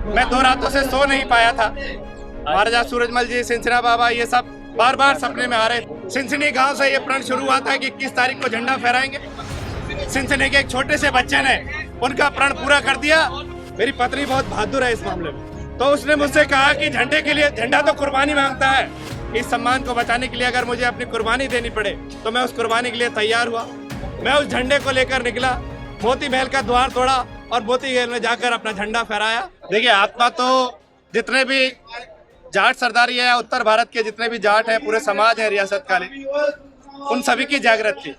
मैं 2 रातों से सो नहीं पाया था। महाराजा सूरजमल जी, सिनसिना बाबा, ये सब बार बार सपने में आ रहे थे। सिनसिनी गांव से ये प्रण शुरू हुआ था कि 21 तारीख को झंडा फहराएंगे। सिनसिनी के एक छोटे से बच्चे ने उनका प्रण पूरा कर दिया। मेरी पत्नी बहुत बहादुर है इस मामले में, तो उसने मुझसे कहा कि झंडे के लिए, झंडा तो कुर्बानी मांगता है, इस सम्मान को बचाने के लिए अगर मुझे अपनी कुर्बानी देनी पड़े तो मैं उस कुर्बानी के लिए तैयार हुआ। मैं उस झंडे को लेकर निकला, मोती महल का द्वार तोड़ा और मोती महल में जाकर अपना झंडा फहराया। देखिए, आत्मा तो जितने भी जाट सरदारी है, उत्तर भारत के जितने भी जाट हैं, पूरे समाज है रियासत काली, उन सभी की जागृत थी।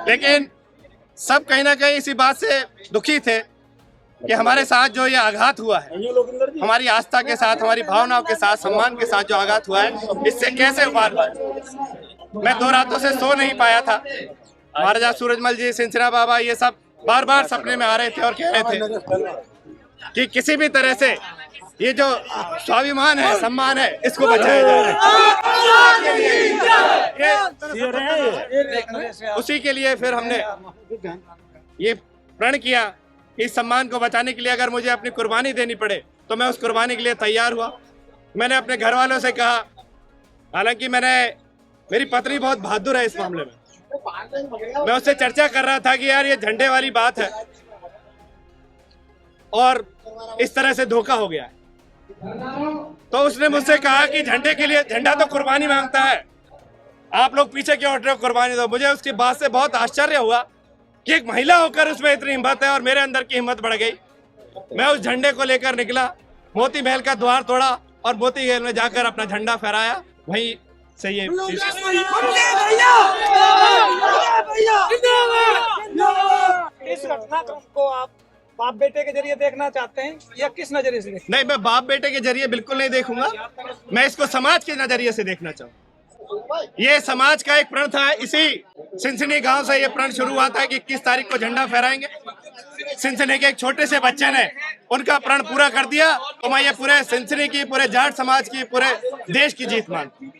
लेकिन सब कहीं ना कहीं इसी बात से दुखी थे कि हमारे साथ जो ये आघात हुआ है, हमारी आस्था के साथ, हमारी भावनाओं के साथ, सम्मान के साथ जो आघात हुआ है, इससे कैसे उबार पाए। मैं 2 रातों से सो नहीं पाया था। महाराजा सूरजमल जी, सिनसिना बाबा, ये सब बार बार सपने में आ रहे थे और कह रहे थे कि किसी भी तरह से ये जो स्वाभिमान है, सम्मान है, इसको बचाया जाए। उसी के लिए फिर हमने ये प्रण किया, इस सम्मान को बचाने के लिए अगर मुझे अपनी कुर्बानी देनी पड़े तो मैं उस कुर्बानी के लिए तैयार हुआ। मैंने अपने घर वालों से कहा, हालांकि मेरी पत्नी बहुत बहादुर है इस मामले में, मैं उससे चर्चा कर रहा था कि यार ये झंडे वाली बात है और इस तरह से धोखा हो गया है, तो उसने मुझसे कहा कि झंडे के लिए, झंडा तो कुर्बानी मांगता है, आप लोग पीछे क्यों हट रहे हो, कुर्बानी दो। मुझे उसकी बात से बहुत आश्चर्य हुआ कि एक महिला होकर उसमें इतनी हिम्मत है और मेरे अंदर की हिम्मत बढ़ गई। मैं उस झंडे को लेकर निकला, मोती महल का द्वार तोड़ा और मोती महल में जाकर अपना झंडा फहराया। वहीं से ये इस घटनाक्रम को आप बाप बेटे के जरिए देखना चाहते हैं या किस नजरिए से देखना? नहीं, मैं बाप बेटे के जरिए बिल्कुल नहीं देखूंगा, मैं इसको समाज के नजरिए से देखना चाहूँ। ये समाज का एक प्रण था, इसी सिनसिनी गांव से ये प्रण शुरू हुआ था कि 21 तारीख को झंडा फहराएंगे। सिनसिनी के एक छोटे से बच्चे ने उनका प्रण पूरा कर दिया, तो मैं ये पूरे सिनसिनी की, पूरे जाट समाज की, पूरे देश की जीत मानता हूँ।